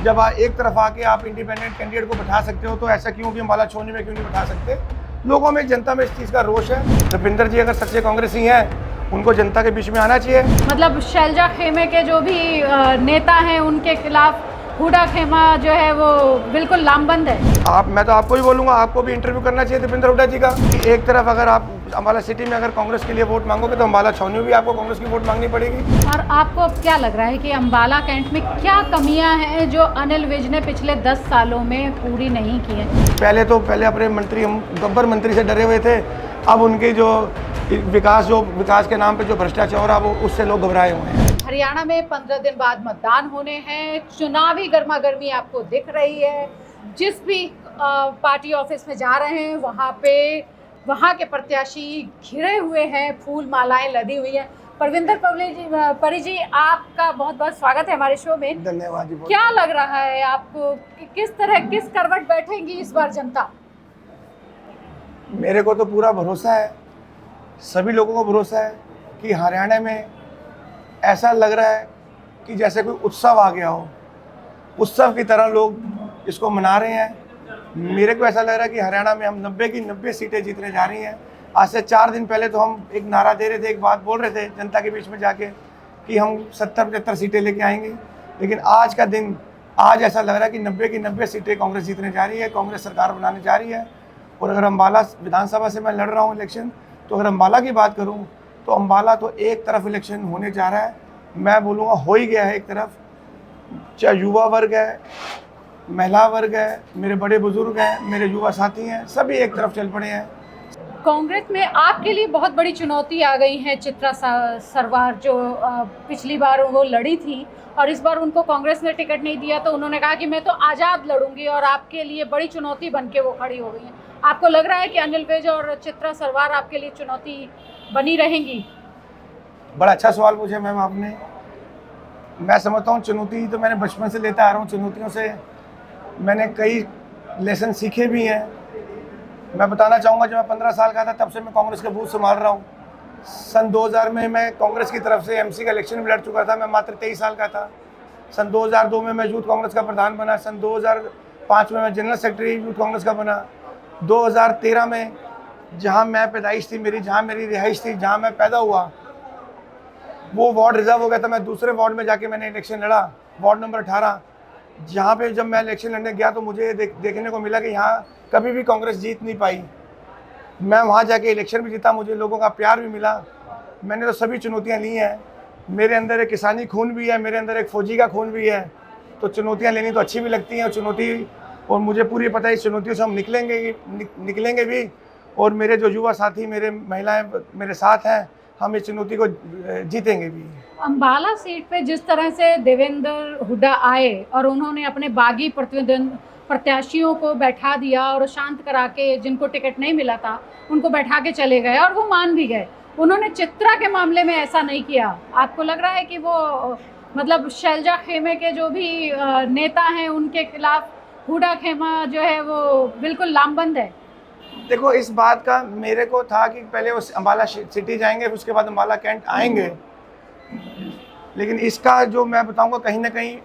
जब एक तरफ आके आप इंडिपेंडेंट कैंडिडेट को बैठा सकते हो तो ऐसा क्यों कि अम्बाला छावनी में क्यों नहीं बैठा सकते। लोगों में, जनता में इस चीज़ का रोष है। दीपेंद्र जी अगर सच्चे कांग्रेसी हैं, उनको जनता के बीच में आना चाहिए। मतलब शैलजा खेमे के जो भी नेता हैं उनके खिलाफ हुडा खेमा जो है वो बिल्कुल लामबंद है। मैं तो आपको ही बोलूँगा, आपको भी इंटरव्यू करना चाहिए दीपेंद्र हुड्डा जी का। एक तरफ अगर आप अम्बाला सिटी में अगर कांग्रेस के लिए वोट मांगोगे तो अम्बाला छावनी में भी आपको कांग्रेस की वोट मांगनी पड़ेगी। और आपको अब क्या लग रहा है कि अम्बाला कैंट में क्या कमियां हैं जो अनिल विज ने पिछले 10 सालों में पूरी नहीं की है? पहले अपने मंत्री, हम गब्बर मंत्री से डरे हुए थे। अब उनके जो विकास के नाम पे जो भ्रष्टाचार है वो उससे लोग घबराए हुए हैं। हरियाणा में 15 दिन बाद मतदान होने हैं, चुनावी गर्मा गर्मी आपको दिख रही है। जिस भी पार्टी ऑफिस में जा रहे हैं वहाँ के प्रत्याशी घिरे हुए हैं, फूल मालाएं लदी हुई हैं। परविंदर परी जी, आपका बहुत बहुत स्वागत है हमारे शो में। धन्यवाद जी। क्या लग रहा है आपको कि किस करवट बैठेंगी इस बार जनता? मेरे को तो पूरा भरोसा है, सभी लोगों को भरोसा है कि हरियाणा में ऐसा लग रहा है कि जैसे कोई उत्सव आ गया हो, उत्सव की तरह लोग इसको मना रहे हैं। मेरे को ऐसा लग रहा है कि हरियाणा में हम 90 की 90 सीटें जीतने जा रही हैं। आज से 4 दिन पहले तो हम एक नारा दे रहे थे, एक बात बोल रहे थे जनता के बीच में जाके कि हम 70-75 सीटें लेके आएंगे, लेकिन आज का दिन, आज ऐसा लग रहा है कि 90 की 90 सीटें कांग्रेस जीतने जा रही है, कांग्रेस सरकार बनाने जा रही है। और अगर अम्बाला विधानसभा से मैं लड़ रहा हूँ इलेक्शन, तो अगर अम्बाला की बात करूँ तो अम्बाला तो एक तरफ इलेक्शन होने जा रहा है, मैं बोलूँगा हो ही गया है एक तरफ। चाहे युवा वर्ग है, महिला वर्ग है, मेरे बड़े बुजुर्ग हैं, मेरे युवा साथी हैं, सभी एक तरफ चल पड़े हैं। कांग्रेस में आपके लिए बहुत बड़ी चुनौती आ गई है चित्रा सरवार, जो पिछली बार वो लड़ी थी और इस बार उनको कांग्रेस ने टिकट नहीं दिया, तो उन्होंने कहा कि मैं तो आज़ाद लड़ूंगी और आपके लिए बड़ी चुनौती बन के वो खड़ी हो गई हैं। आपको लग रहा है कि अनिल विज और चित्रा सरवार आपके लिए चुनौती बनी रहेंगी? बड़ा अच्छा सवाल पूछा मैम आपने। मैं समझता हूँ चुनौती तो मैंने बचपन से लेता आ रहा हूँ, चुनौतियों से मैंने कई लेसन सीखे भी हैं। मैं बताना चाहूँगा, जब मैं 15 साल का था तब से मैं कांग्रेस के बूथ संभाल रहा हूँ। सन 2000 में मैं कांग्रेस की तरफ से एमसी का इलेक्शन भी लड़ चुका था, मैं मात्र 23 साल का था। सन 2002 में मैं यूथ कांग्रेस का प्रधान बना। सन 2005 में मैं जनरल सेक्रेटरी यूथ कांग्रेस का बना। 2013 में जहाँ मैं पैदाइश थी मेरी, जहाँ मेरी रिहाइश थी, जहाँ मैं पैदा हुआ, वो वार्ड रिजर्व हो गया था। मैं दूसरे वार्ड में जाके मैंने इलेक्शन लड़ा, वार्ड नंबर 18, जहाँ पे जब मैं इलेक्शन लड़ने गया तो मुझे देखने को मिला कि यहाँ कभी भी कांग्रेस जीत नहीं पाई। मैं वहाँ जाके इलेक्शन भी जीता, मुझे लोगों का प्यार भी मिला। मैंने तो सभी चुनौतियाँ ली हैं। मेरे अंदर एक किसानी खून भी है, मेरे अंदर एक फौजी का खून भी है, तो चुनौतियाँ लेनी तो अच्छी भी लगती हैं। और मुझे पूरी पता है इस चुनौतियों से हम निकलेंगे भी। और मेरे जो युवा साथी, मेरे महिलाएं मेरे साथ हैं, हम इस चुनौती को जीतेंगे भी। अम्बाला सीट पे जिस तरह से देवेंद्र हुड्डा आए और उन्होंने अपने बागी प्रत्याशियों को बैठा दिया और शांत करा के, जिनको टिकट नहीं मिला था उनको बैठा के चले गए और वो मान भी गए। उन्होंने चित्रा के मामले में ऐसा नहीं किया। आपको लग रहा है कि वो मतलब शैलजा खेमे के जो भी नेता हैं उनके खिलाफ हुड्डा खेमा जो है वो बिल्कुल लामबंद है? देखो, इस बात का मेरे को था कि पहले वो अम्बाला सिटी जाएंगे, उसके बाद अम्बाला कैंट आएंगे, लेकिन इसका जो मैं बताऊंगा, कहीं ना कहीं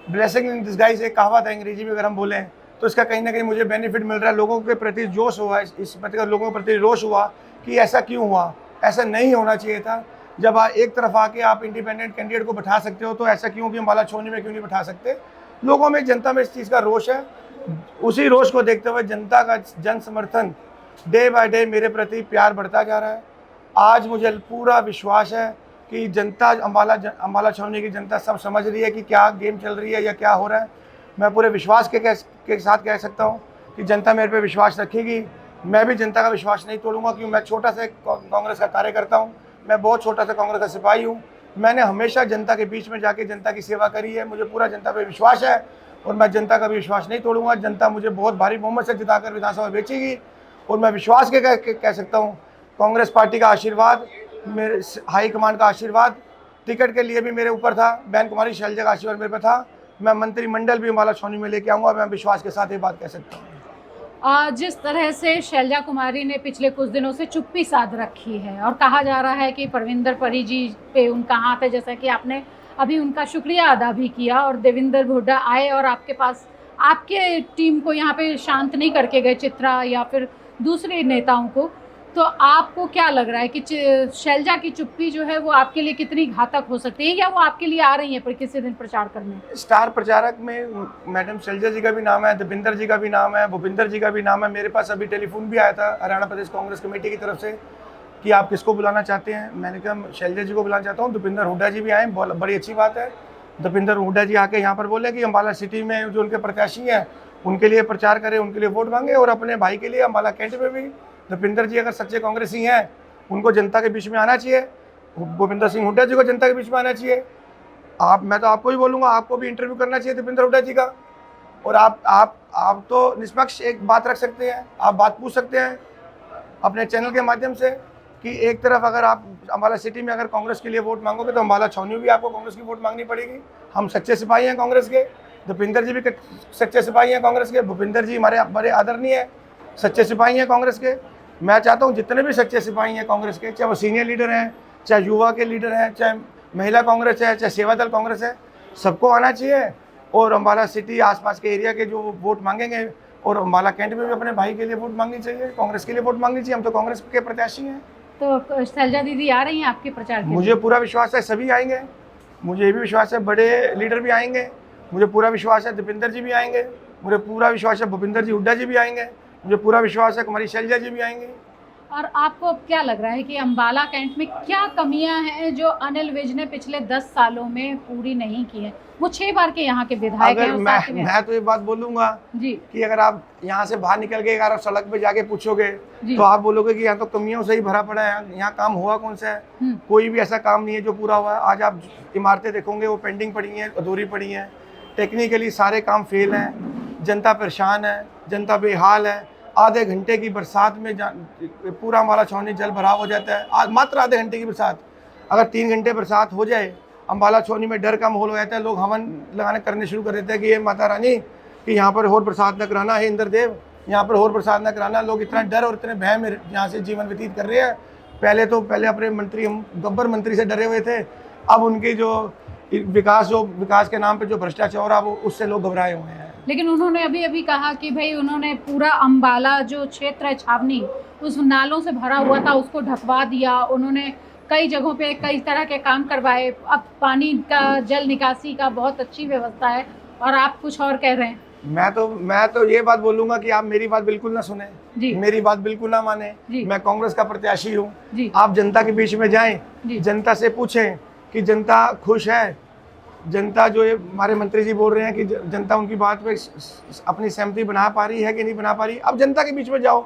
ब्लेसिंग इन डिस्गाइज एक कहावत है अंग्रेजी में अगर हम बोलें, तो इसका कहीं ना कहीं मुझे बेनिफिट मिल रहा है। लोगों के प्रति जोश हुआ, इस लोगों के प्रति रोष हुआ कि ऐसा क्यों हुआ, ऐसा नहीं होना चाहिए था। जब एक तरफ आके आप इंडिपेंडेंट कैंडिडेट को बैठा सकते हो तो ऐसा क्यों कि अम्बाला छावनी में क्यों नहीं बैठा सकते। लोगों में, जनता में इस चीज़ का रोष है। उसी रोष को देखते हुए जनता का जन समर्थन डे बाय डे मेरे प्रति प्यार बढ़ता जा रहा है। आज मुझे पूरा विश्वास है कि जनता, अम्बाला छावनी की जनता सब समझ रही है कि क्या गेम चल रही है या क्या हो रहा है। मैं पूरे विश्वास के साथ कह सकता हूँ कि जनता मेरे पे विश्वास रखेगी। मैं भी जनता का विश्वास नहीं तोड़ूंगा, क्योंकि मैं छोटा सा कांग्रेस का कार्यकर्ता हूँ, मैं बहुत छोटा सा कांग्रेस का सिपाही हूँ। मैंने हमेशा जनता के बीच में जाके जनता की सेवा करी है। मुझे पूरा जनता पे विश्वास है और मैं जनता का भी विश्वास नहीं तोड़ूंगा। जनता मुझे बहुत भारी बहुमत से जिताकर विधानसभा भेजेगी और मैं विश्वास के कह सकता हूँ, कांग्रेस पार्टी का आशीर्वाद, मेरे हाईकमान का आशीर्वाद टिकट के लिए भी मेरे ऊपर था, बहन कुमारी शैलजा का आशीर्वाद मेरे पर था। मैं मंत्रिमंडल भी अम्बाला छावनी में लेके आऊँगा, मैं विश्वास के साथ ये बात कह सकता हूँ। जिस तरह से शैलजा कुमारी ने पिछले कुछ दिनों से चुप्पी साध रखी है और कहा जा रहा है कि परविंदर परी जी पे उनका हाथ है, जैसा कि आपने अभी उनका शुक्रिया अदा भी किया, और देवेंद्र हुड्डा आए और आपके पास आपके टीम को यहाँ पे शांत नहीं करके गए, चित्रा या फिर दूसरे नेताओं को। तो आपको क्या लग रहा है कि शैलजा की चुप्पी जो है वो आपके लिए कितनी घातक हो सकती है, या वो आपके लिए आ रही है पर किसी दिन प्रचार करने? स्टार प्रचारक में मैडम शैलजा जी का भी नाम है, देवेंद्र जी का भी नाम है, भूपिंदर जी का भी नाम है। मेरे पास अभी टेलीफोन भी आया था हरियाणा प्रदेश कांग्रेस कमेटी की तरफ से कि आप किसको बुलाना चाहते हैं। मैंने कहा शैलजा जी को बुलाना चाहता हूँ। देवेंद्र हुड्डा जी भी आए, बड़ी अच्छी बात है। देवेंद्र हुड्डा जी आके यहाँ पर बोले कि अम्बाला सिटी में जो उनके प्रत्याशी हैं उनके लिए प्रचार करें, उनके लिए वोट मांगे, और अपने भाई के लिए अम्बाला कैंट में भी भूपिंदर जी अगर सच्चे कांग्रेसी हैं उनको जनता के बीच में आना चाहिए। भूपिंदर सिंह हुड्डा जी को जनता के बीच में आना चाहिए। मैं तो आपको भी बोलूँगा, आपको भी इंटरव्यू करना चाहिए भूपिंदर हुड्डा जी का। और आप तो निष्पक्ष एक बात रख सकते हैं, आप बात पूछ सकते हैं अपने चैनल के माध्यम से कि एक तरफ अगर आप अम्बाला सिटी में अगर कांग्रेस के लिए वोट मांगोगे तो अम्बाला छावनी में भी आपको कांग्रेस की वोट मांगनी पड़ेगी। हम सच्चे सिपाही हैं कांग्रेस के, भूपिंदर जी भी सच्चे सिपाही हैं कांग्रेस के। भूपिंदर जी हमारे बड़े आदरणीय है, सच्चे सिपाही हैं कांग्रेस के। मैं चाहता हूं जितने भी सच्चे सिपाही हैं कांग्रेस के, चाहे वो सीनियर लीडर हैं, चाहे युवा के लीडर हैं, चाहे महिला कांग्रेस है, चाहे सेवा दल कांग्रेस है, सबको आना चाहिए और अम्बाला सिटी आसपास के एरिया के जो वोट मांगेंगे, और अम्बाला कैंट में भी अपने भाई के लिए वोट मांगनी चाहिए, कांग्रेस के लिए वोट मांगनी चाहिए। हम तो कांग्रेस के प्रत्याशी हैं। तो शैलजा दीदी आ रही हैं आपके प्रचार के लिए? मुझे पूरा विश्वास है सभी आएंगे, मुझे ये भी विश्वास है बड़े लीडर भी आएंगे, मुझे पूरा विश्वास है देवेंद्र जी भी आएंगे, मुझे पूरा विश्वास है भूपिंदर जी हुड्डा जी भी आएंगे, मुझे पूरा विश्वास है हमारी शैलजा जी भी आएंगे। और आपको अब क्या लग रहा है कि अम्बाला कैंट में क्या कमियां हैं जो अनिल विज ने पिछले 10 सालों में पूरी नहीं की है? वो 6 बार के यहाँ के विधायक हैं। अगर मैं तो ये बात बोलूँगा जी कि अगर आप यहाँ से बाहर निकल के अगर आप सड़क पे जाके पूछोगे तो आप बोलोगे कि यहाँ तो कमियों से ही भरा पड़ा है, यहाँ काम हुआ कौन सा है? कोई भी ऐसा काम नहीं है जो पूरा हुआ है। आज आप इमारतें देखोगे वो पेंडिंग पड़ी हैं, अधूरी पड़ी हैं, टेक्निकली सारे काम फेल हैं, जनता परेशान है, जनता बेहाल है। आधे घंटे की बरसात में पूरा अम्बाला छावनी जल भराव हो जाता है। मात्र आधे घंटे की बरसात, अगर 3 घंटे बरसात हो जाए अम्बाला छावनी में डर का माहौल हो जाता है। लोग हवन लगाने करने शुरू कर देते हैं कि ये माता रानी कि यहाँ पर और बरसात न कराना है, इंद्रदेव यहाँ पर और बरसात न कराना। लोग इतना डर और इतने भय में यहाँ से जीवन व्यतीत कर रहे हैं। पहले अपने मंत्री, हम गब्बर मंत्री से डरे हुए थे, अब उनकी जो विकास के नाम पे जो भ्रष्टाचार है वो उससे लोग घबराए हुए हैं। लेकिन उन्होंने अभी कहा कि भाई उन्होंने पूरा अम्बाला जो क्षेत्र है छावनी उस नालों से भरा हुआ था उसको ढकवा दिया। उन्होंने कई जगहों पे कई तरह के काम करवाए। अब पानी का, जल निकासी का बहुत अच्छी व्यवस्था है, और आप कुछ और कह रहे हैं। मैं तो ये बात बोलूंगा कि आप मेरी बात बिल्कुल ना सुने, मेरी बात बिल्कुल ना माने। मैं कांग्रेस का प्रत्याशी हूँ। आप जनता के बीच में जाएं, जनता से पूछें कि जनता खुश है। जनता जो ये हमारे मंत्री जी बोल रहे हैं कि जनता उनकी बात पे अपनी सहमति बना पा रही है कि नहीं बना पा रही, अब जनता के बीच में जाओ।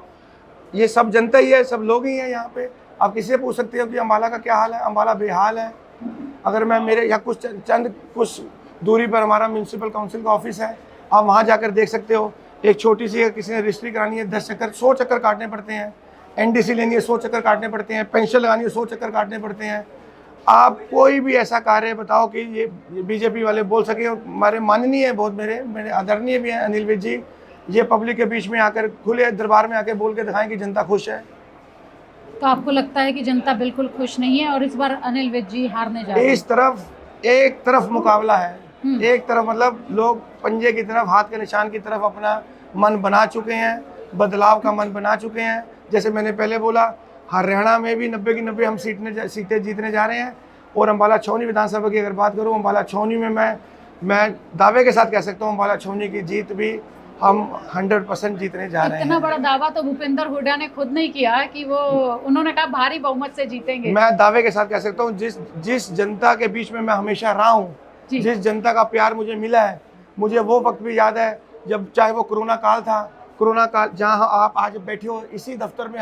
ये सब जनता ही है, सब लोग ही हैं यहाँ पे। आप किसी से पूछ सकते हो कि अम्बाला का क्या हाल है। अम्बाला बेहाल है। अगर मैं मेरे यहाँ कुछ दूरी पर हमारा म्यूनसिपल काउंसिल का ऑफिस है, आप वहाँ जाकर देख सकते हो। एक छोटी सी किसी ने रजिस्ट्री करानी है 10 चक्कर 100 चक्कर काटने पड़ते हैं। NDC लेनी है 100 चक्कर काटने पड़ते हैं। पेंशन लगानी है 100 चक्कर काटने पड़ते हैं। आप कोई भी ऐसा कार्य बताओ कि ये बीजेपी वाले बोल सके। हमारे माननीय है बहुत, मेरे आदरणीय भी हैं अनिल विज जी, ये पब्लिक के बीच में आकर खुले दरबार में आकर बोल के दिखाएं कि जनता खुश है। तो आपको लगता है कि जनता बिल्कुल खुश नहीं है और इस बार अनिल विज जी हारने जा रहे हैं? इस तरफ एक तरफ मुकाबला है, एक तरफ मतलब लोग पंजे की तरफ, हाथ के निशान की तरफ अपना मन बना चुके हैं, बदलाव का मन बना चुके हैं। जैसे मैंने पहले बोला, हरियाणा में भी 90 की 90 हम सीटें जीतने जा रहे हैं। और अम्बाला छावनी विधानसभा की अगर बात करूँ, अम्बाला छावनी में मैं दावे के साथ कह सकता हूँ अम्बाला छावनी की जीत भी हम 100% जीतने जा रहे हैं। इतना बड़ा दावा तो भूपेंद्र हुड्डा ने खुद नहीं किया कि वो, उन्होंने कहा भारी बहुमत से जीतेंगे। मैं दावे के साथ कह सकता हूँ जिस जनता के बीच में मैं हमेशा रहा हूँ, जिस जनता का प्यार मुझे मिला है, मुझे वो वक्त भी याद है जब चाहे वो कोरोना काल था, कोरोना काल जहाँ आप आज बैठे हो इसी दफ्तर में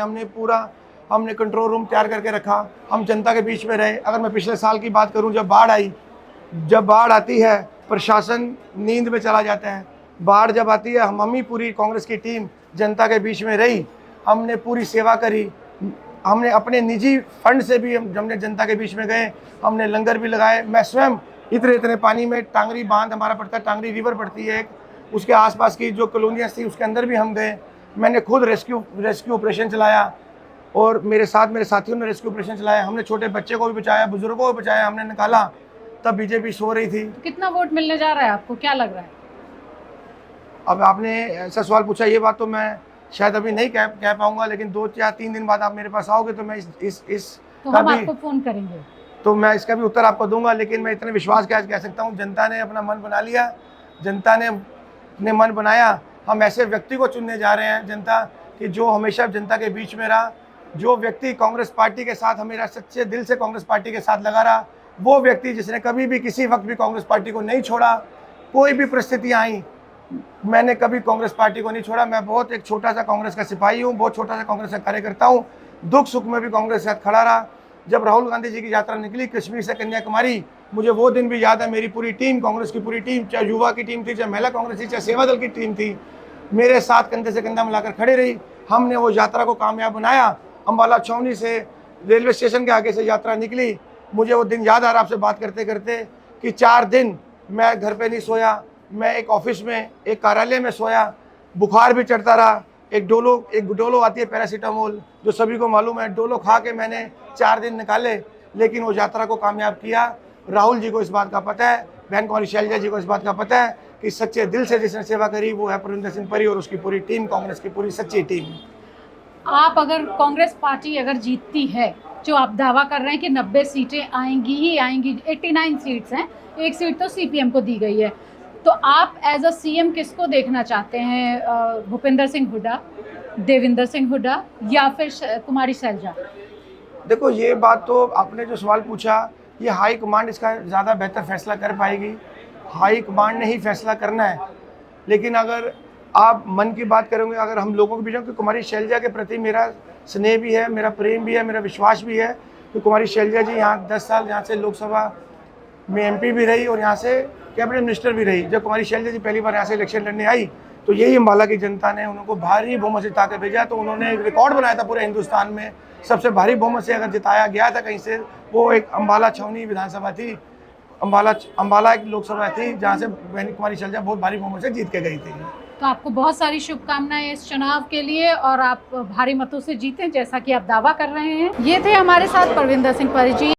हमने कंट्रोल रूम तैयार करके रखा। हम जनता के बीच में रहे। अगर मैं पिछले साल की बात करूं, जब बाढ़ आती है प्रशासन नींद में चला जाता है। बाढ़ जब आती है हम ही पूरी कांग्रेस की टीम जनता के बीच में रही, हमने पूरी सेवा करी। हमने अपने निजी फंड से भी हमने जनता के बीच में गए, हमने लंगर भी लगाए। मैं स्वयं इतने पानी में टांगरी बांध हमारा पड़ता है, टांगरी रिवर पड़ती है, उसके आसपास की जो कॉलोनियाँ थी उसके अंदर भी हम गए। मैंने खुद रेस्क्यू ऑपरेशन चलाया और मेरे साथियों ने रेस्क्यू ऑपरेशन चलाया। हमने छोटे बच्चे को भी बचाया, बुजुर्गों को बचाया, हमने निकाला। तब बीजेपी सो रही थी। तो कितना वोट मिलने जा रहा है आपको, क्या लग रहा है? अब आपने ऐसा सवाल पूछा, ये बात तो मैं शायद अभी नहीं कह पाऊंगा, लेकिन 2 या 3 दिन बाद आप मेरे पास आओगे तो मैं इस तो का हम भी आपको फोन करेंगे। तो मैं इसका भी उत्तर आपको दूंगा। लेकिन मैं इतने विश्वास के आज कह सकता हूँ, जनता ने अपना मन बना लिया, जनता ने मन बनाया। हम ऐसे व्यक्ति को चुनने जा रहे हैं जनता कि जो हमेशा जनता के बीच में रहा, जो व्यक्ति कांग्रेस पार्टी के साथ हमेशा सच्चे दिल से कांग्रेस पार्टी के साथ लगा रहा, वो व्यक्ति जिसने कभी भी किसी वक्त भी कांग्रेस पार्टी को नहीं छोड़ा। कोई भी परिस्थितियाँ आई, मैंने कभी कांग्रेस पार्टी को नहीं छोड़ा। मैं बहुत एक छोटा सा कांग्रेस का सिपाही हूँ, बहुत छोटा सा कांग्रेस का कार्यकर्ता हूँ। दुख सुख में भी कांग्रेस के साथ खड़ा रहा। जब राहुल गांधी जी की यात्रा निकली कश्मीर से कन्याकुमारी, मुझे वो दिन भी याद है। मेरी पूरी टीम, कांग्रेस की पूरी टीम, चाहे युवा की टीम थी, चाहे महिला कांग्रेस थी, चाहे सेवा दल की टीम थी, मेरे साथ कंधे से कंधा मिलाकर खड़े रही। हमने वो यात्रा को कामयाब बनाया। अम्बाला छावनी से रेलवे स्टेशन के आगे से यात्रा निकली। मुझे वो दिन याद आ रहा आपसे बात करते करते कि 4 दिन मैं घर पे नहीं सोया। मैं एक ऑफिस में, एक कार्यालय में सोया, बुखार भी चढ़ता रहा। एक डोलो आती है पैरासीटामोल, जो सभी को मालूम है, डोलो खा के मैंने 4 दिन निकाले, लेकिन वो यात्रा को कामयाब किया। राहुल जी को इस बात का पता है, बहन कुमारी शैलजा जी को इस बात का पता है कि सच्चे दिल से जिसने सेवा करी वो है परविंदर सिंह परी और उसकी पूरी टीम, कांग्रेस की पूरी सच्ची टीम। आप अगर कांग्रेस पार्टी अगर जीतती है, जो आप दावा कर रहे हैं कि 90 सीटें आएंगी ही आएंगी, 89 सीट्स हैं, 1 सीट तो सीपीएम को दी गई है, तो आप एज अ सीएम किसको देखना चाहते हैं? भूपेंद्र सिंह हुड्डा, देवेंद्र सिंह हुड्डा या फिर कुमारी शैलजा? देखो, ये बात तो आपने जो सवाल पूछा, ये हाई कमांड इसका ज़्यादा बेहतर फैसला कर पाएगी। हाई कमांड ने ही फैसला करना है। लेकिन अगर आप मन की बात करेंगे, अगर हम लोगों के बीच में, कुमारी शैलजा के प्रति मेरा स्नेह भी है, मेरा प्रेम भी है, मेरा विश्वास भी है कि कुमारी शैलजा जी यहाँ 10 साल यहाँ से लोकसभा में एमपी भी रही और यहाँ से कैबिनेट मिनिस्टर भी रही। जब कुमारी शैलजा जी पहली बार यहाँ से इलेक्शन लड़ने आई तो यही अम्बाला की जनता ने उनको भारी बहुमत से जिता के भेजा। तो उन्होंने एक रिकॉर्ड बनाया था पूरे हिंदुस्तान में, सबसे भारी बहुमत से अगर जिताया गया था कहीं से, वो एक अम्बाला छावनी विधानसभा थी, अम्बाला एक लोकसभा थी जहाँ से बहन कुमारी शैलजा बहुत भारी बहुमत से जीत के गई थी। तो आपको बहुत सारी शुभकामनाएं इस चुनाव के लिए और आप भारी मतों से जीतें जैसा कि आप दावा कर रहे हैं। ये थे हमारे साथ परविंदर सिंह परी जी।